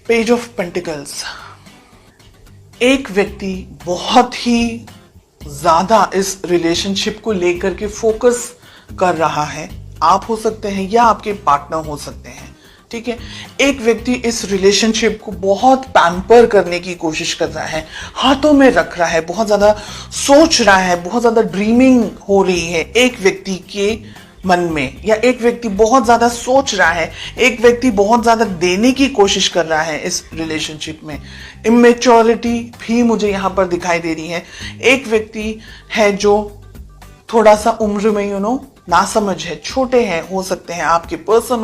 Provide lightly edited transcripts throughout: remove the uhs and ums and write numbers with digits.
Page of pentacles. एक व्यक्ति बहुत ही ज्यादा इस रिलेशनशिप को लेकर के फोकस कर रहा है। आप हो सकते हैं या आपके पार्टनर हो सकते हैं, ठीक है। एक व्यक्ति इस रिलेशनशिप को बहुत पैम्पर करने की कोशिश कर रहा है, हाथों में रख रहा है, बहुत ज्यादा सोच रहा है, बहुत ज्यादा ड्रीमिंग हो रही है एक व्यक्ति के मन में, या एक व्यक्ति बहुत ज्यादा सोच रहा है, एक व्यक्ति बहुत ज्यादा देने की कोशिश कर रहा है इस रिलेशनशिप में। इमेच्योरिटी भी मुझे यहां पर दिखाई दे रही है। एक व्यक्ति है जो थोड़ा सा उम्र में नासमझ है, छोटे हैं, हो सकते हैं आपके पर्सन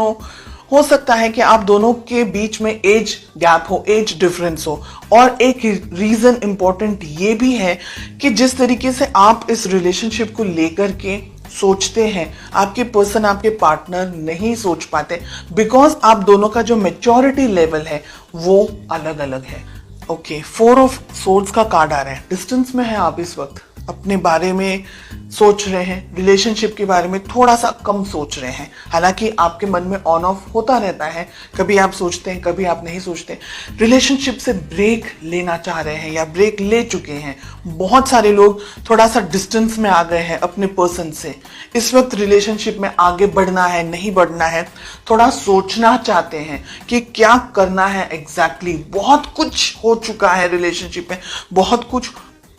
हो सकता है कि आप दोनों के बीच में एज गैप हो, एज डिफरेंस हो। और एक रीजन इंपॉर्टेंट ये भी है कि जिस तरीके से आप इस रिलेशनशिप को लेकर के सोचते हैं, आपके पर्सन, आपके पार्टनर नहीं सोच पाते, बिकॉज आप दोनों का जो मैच्योरिटी लेवल है वो अलग अलग है। ओके, 4 ऑफ सोर्ड्स का कार्ड आ रहा है। डिस्टेंस में है आप इस वक्त, अपने बारे में सोच रहे हैं, रिलेशनशिप के बारे में थोड़ा सा कम सोच रहे हैं। हालांकि आपके मन में ऑन ऑफ होता रहता है, कभी आप सोचते हैं, कभी आप नहीं सोचते। रिलेशनशिप से ब्रेक लेना चाह रहे हैं या ब्रेक ले चुके हैं। बहुत सारे लोग थोड़ा सा डिस्टेंस में आ गए हैं अपने पर्सन से। इस वक्त रिलेशनशिप में आगे बढ़ना है, नहीं बढ़ना है, थोड़ा सोचना चाहते हैं कि क्या करना है एग्जैक्टली। बहुत कुछ हो चुका है रिलेशनशिप में,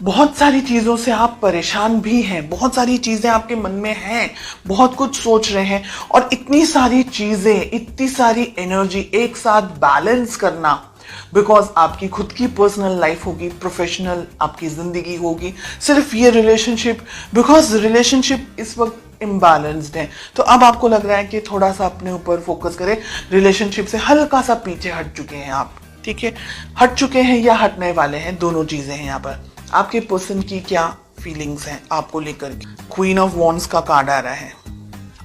बहुत सारी चीजों से आप परेशान भी हैं, बहुत सारी चीजें आपके मन में हैं, बहुत कुछ सोच रहे हैं, और इतनी सारी चीजें, इतनी सारी एनर्जी एक साथ बैलेंस करना, बिकॉज आपकी खुद की पर्सनल लाइफ होगी, प्रोफेशनल आपकी जिंदगी होगी, सिर्फ ये रिलेशनशिप, बिकॉज रिलेशनशिप इस वक्त इम्बैलेंस्ड है। तो अब आपको लग रहा है कि थोड़ा सा अपने ऊपर फोकस करें, रिलेशनशिप से हल्का सा पीछे हट चुके हैं आप, ठीक है। हट चुके हैं या हटने वाले हैं, दोनों चीजें हैं यहाँ पर। आपके पर्सन की क्या फीलिंग्स हैं आपको लेकर के। क्वीन ऑफ वॉन्ड्स का कार्ड आ रहा है।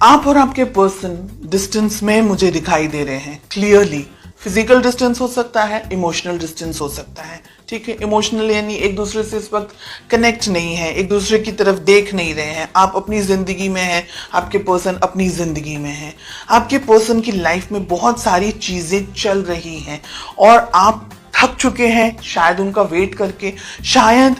आप और आपके पर्सन डिस्टेंस में मुझे दिखाई दे रहे हैं क्लियरली। फिजिकल डिस्टेंस हो सकता है, इमोशनल डिस्टेंस हो सकता है, ठीक है। इमोशनल यानी एक दूसरे से इस वक्त कनेक्ट नहीं है, एक दूसरे की तरफ देख नहीं रहे हैं। आप अपनी जिंदगी में हैं, आपके पर्सन अपनी जिंदगी में है। आपके पर्सन की लाइफ में बहुत सारी चीजें चल रही हैं और आप थक चुके हैं शायद उनका वेट करके, शायद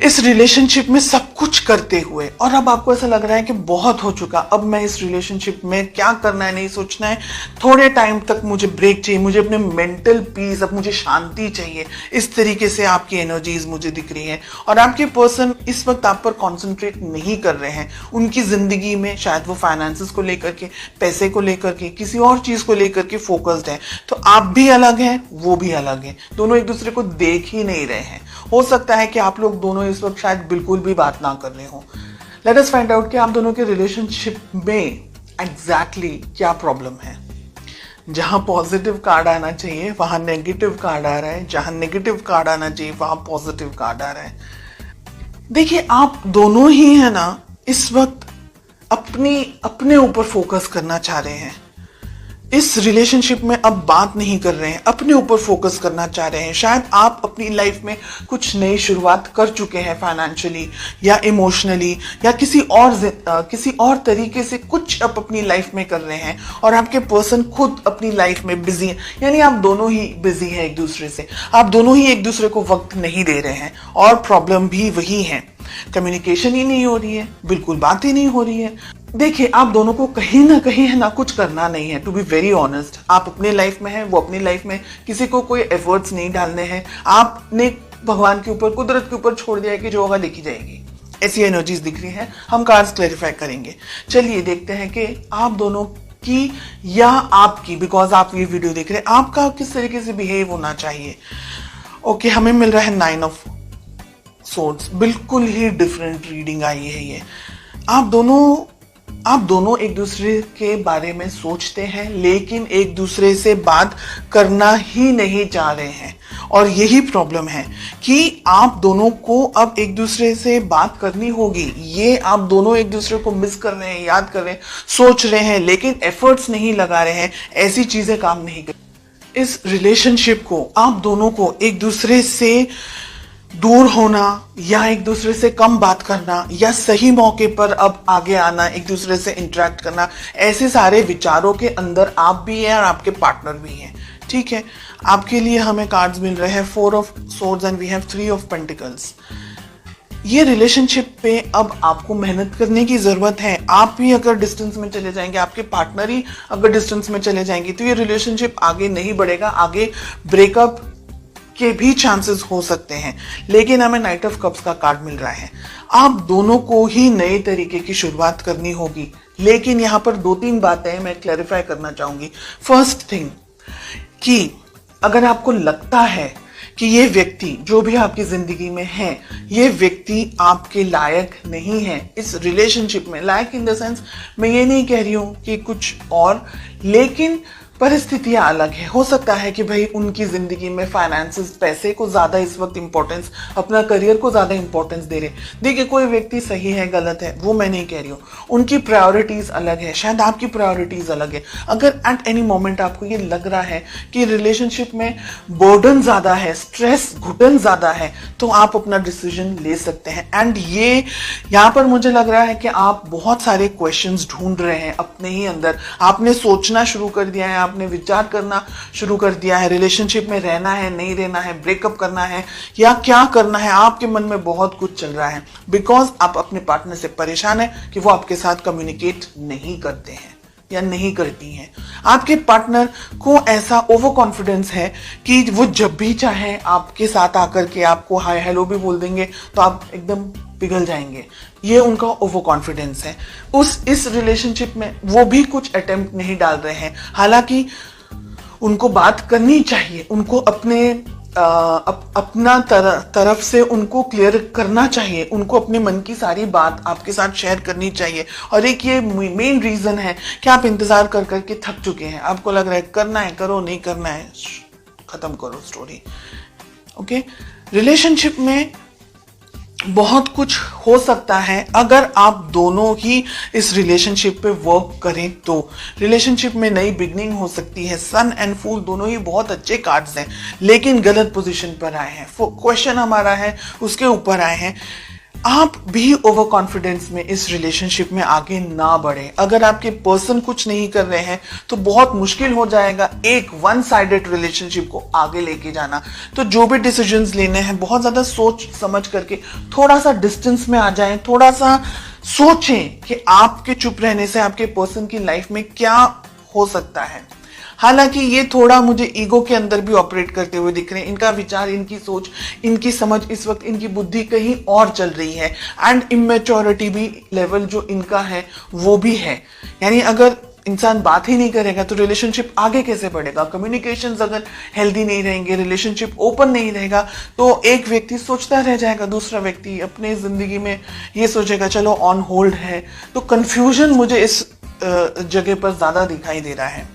इस रिलेशनशिप में सब कुछ करते हुए, और अब आपको ऐसा लग रहा है कि बहुत हो चुका, अब मैं इस रिलेशनशिप में क्या करना है नहीं सोचना है, थोड़े टाइम तक मुझे ब्रेक चाहिए, मुझे अपने मेंटल पीस, अब मुझे शांति चाहिए। इस तरीके से आपकी एनर्जीज मुझे दिख रही है। और आपके पर्सन इस वक्त आप पर कॉन्सेंट्रेट नहीं कर रहे हैं। उनकी जिंदगी में शायद वो फाइनेंसेस को लेकर के, पैसे को लेकर के, किसी और चीज को लेकर के फोकस्ड है। तो आप भी अलग हैं, वो भी अलग है, दोनों एक दूसरे को देख ही नहीं रहे हैं। हो सकता है कि आप लोग दोनों इस वक्त शायद बिल्कुल भी बात ना कर रहे हो। लेट अस फाइंड आउट कि आप दोनों के रिलेशनशिप में एग्जैक्टली क्या प्रॉब्लम है। जहां पॉजिटिव कार्ड आना चाहिए वहां नेगेटिव कार्ड आ रहा है, जहां नेगेटिव कार्ड आना चाहिए वहां पॉजिटिव कार्ड आ रहा है। देखिए, आप दोनों ही है ना इस वक्त अपने ऊपर फोकस करना चाह रहे हैं। इस रिलेशनशिप में अब बात नहीं कर रहे हैं, अपने ऊपर फोकस करना चाह रहे हैं। शायद आप अपनी लाइफ में कुछ नई शुरुआत कर चुके हैं, फाइनेंशियली या इमोशनली या किसी और तरीके से कुछ आप अपनी लाइफ में कर रहे हैं, और आपके पर्सन खुद अपनी लाइफ में बिजी है। यानी आप दोनों ही बिजी हैं एक दूसरे से, आप दोनों ही एक दूसरे को वक्त नहीं दे रहे हैं, और प्रॉब्लम भी वही है, कम्युनिकेशन ही नहीं हो रही है, बिल्कुल बात ही नहीं हो रही है। देखिए, आप दोनों को कहीं ना कहीं है ना कुछ करना नहीं है, टू बी वेरी ऑनेस्ट। आप अपने लाइफ में हैं, वो अपनी लाइफ में, किसी को कोई एफर्ट्स नहीं डालने हैं। आपने भगवान के ऊपर, कुदरत के ऊपर छोड़ दिया है कि जो होगा देखी जाएगी। ऐसी एनर्जीज दिख रही हैं, हम कार्ड्स क्लैरिफाई करेंगे। चलिए देखते हैं कि आप दोनों की या आपकी, बिकॉज आप ये वीडियो देख रहे हैं, आपका किस तरीके से बिहेव होना चाहिए। ओके, हमें मिल रहा है 9 ऑफ सोर्ड्स। बिल्कुल ही डिफरेंट रीडिंग आई है ये। आप दोनों एक दूसरे के बारे में सोचते हैं, लेकिन एक दूसरे से बात करना ही नहीं चाह रहे हैं। और यही प्रॉब्लम है कि आप दोनों को अब एक दूसरे से बात करनी होगी। ये आप दोनों एक दूसरे को मिस कर रहे हैं, याद कर रहे हैं, सोच रहे हैं, लेकिन एफर्ट्स नहीं लगा रहे हैं। ऐसी चीजें काम नहीं कर। इस रिलेशनशिप को, आप दोनों को एक दूसरे से दूर होना या एक दूसरे से कम बात करना या सही मौके पर अब आगे आना, एक दूसरे से इंटरेक्ट करना, ऐसे सारे विचारों के अंदर आप भी हैं और आपके पार्टनर भी हैं। ठीक है, आपके लिए हमें कार्ड्स मिल रहे हैं 4 of swords and we have 3 of pentacles. ये रिलेशनशिप पे अब आपको मेहनत करने की जरूरत है। आप भी अगर डिस्टेंस में चले जाएंगे, आपके पार्टनर ही अगर डिस्टेंस में चले जाएंगे, तो ये रिलेशनशिप आगे नहीं बढ़ेगा, आगे ब्रेकअप के भी चांसेस हो सकते हैं। लेकिन हमें नाइट ऑफ कप्स का कार्ड मिल रहा है, आप दोनों को ही नए तरीके की शुरुआत करनी होगी। लेकिन यहाँ पर 2-3 बातें मैं क्लैरिफाई करना चाहूंगी। फर्स्ट थिंग कि अगर आपको लगता है कि ये व्यक्ति जो भी आपकी जिंदगी में है, ये व्यक्ति आपके लायक नहीं है इस रिलेशनशिप में, लायक इन द सेंस मैं ये नहीं कह रही हूं कि कुछ और, लेकिन परिस्थितियां अलग है। हो सकता है कि भाई उनकी जिंदगी में फाइनेंसेस, पैसे को ज्यादा इस वक्त इंपॉर्टेंस, अपना करियर को ज्यादा इंपॉर्टेंस दे रहे। देखिए, कोई व्यक्ति सही है गलत है वो मैं नहीं कह रही हूँ, उनकी प्रायोरिटीज अलग है, शायद आपकी प्रायोरिटीज अलग है। अगर एट एनी मोमेंट आपको ये लग रहा है कि रिलेशनशिप में बर्डन ज्यादा है, स्ट्रेस, घुटन ज्यादा है, तो आप अपना डिसीजन ले सकते हैं। एंड ये यहाँ पर मुझे लग रहा है कि आप बहुत सारे क्वेश्चंस ढूंढ रहे हैं अपने ही अंदर, आपने सोचना शुरू कर दिया है, आपने विचार करना शुरू कर दिया है, रिलेशनशिप में रहना है, नहीं रहना है, ब्रेकअप करना है या क्या करना है। आपके मन में बहुत कुछ चल रहा है बिकॉज आप अपने पार्टनर से परेशान है कि वो आपके साथ कम्युनिकेट नहीं करते हैं या नहीं करती हैं। आपके पार्टनर को ऐसा ओवर कॉन्फिडेंस है कि वो जब भी चाहे आपके साथ आकर के आपको हाय हेलो भी बोल देंगे तो आप एकदम पिघल जाएंगे। ये उनका ओवर कॉन्फिडेंस है। इस रिलेशनशिप में वो भी कुछ अटेम्प्ट नहीं डाल रहे हैं, हालांकि उनको बात करनी चाहिए, उनको अपना तरफ से उनको क्लियर करना चाहिए, उनको अपने मन की सारी बात आपके साथ शेयर करनी चाहिए। और एक ये मेन रीजन है कि आप इंतजार कर करके थक चुके हैं, आपको लग रहा है करना है करो, नहीं करना है खत्म करो स्टोरी। ओके, रिलेशनशिप में बहुत कुछ हो सकता है अगर आप दोनों ही इस रिलेशनशिप पे वर्क करें तो। रिलेशनशिप में नई बिगनिंग हो सकती है। सन एंड फूल दोनों ही बहुत अच्छे कार्ड्स हैं, लेकिन गलत पोजीशन पर आए हैं। क्वेश्चन हमारा है उसके ऊपर आए हैं। आप भी ओवर कॉन्फिडेंस में इस रिलेशनशिप में आगे ना बढ़े। अगर आपके पर्सन कुछ नहीं कर रहे हैं तो बहुत मुश्किल हो जाएगा एक वन साइडेड रिलेशनशिप को आगे लेके जाना। तो जो भी डिसीजंस लेने हैं बहुत ज्यादा सोच समझ करके थोड़ा सा डिस्टेंस में आ जाएं, थोड़ा सा सोचें कि आपके चुप रहने से आपके पर्सन की लाइफ में क्या हो सकता है। हालांकि ये थोड़ा मुझे ईगो के अंदर भी ऑपरेट करते हुए दिख रहे हैं। इनका विचार, इनकी सोच, इनकी समझ, इस वक्त इनकी बुद्धि कहीं और चल रही है एंड इमेच्योरिटी भी लेवल जो इनका है वो भी है। यानी अगर इंसान बात ही नहीं करेगा तो रिलेशनशिप आगे कैसे बढ़ेगा। कम्युनिकेशंस अगर हेल्दी नहीं रहेंगे, रिलेशनशिप ओपन नहीं रहेगा, तो एक व्यक्ति सोचता रह जाएगा, दूसरा व्यक्ति अपने जिंदगी में ये सोचेगा चलो ऑन होल्ड है। तो कंफ्यूजन मुझे इस जगह पर ज्यादा दिखाई दे रहा है।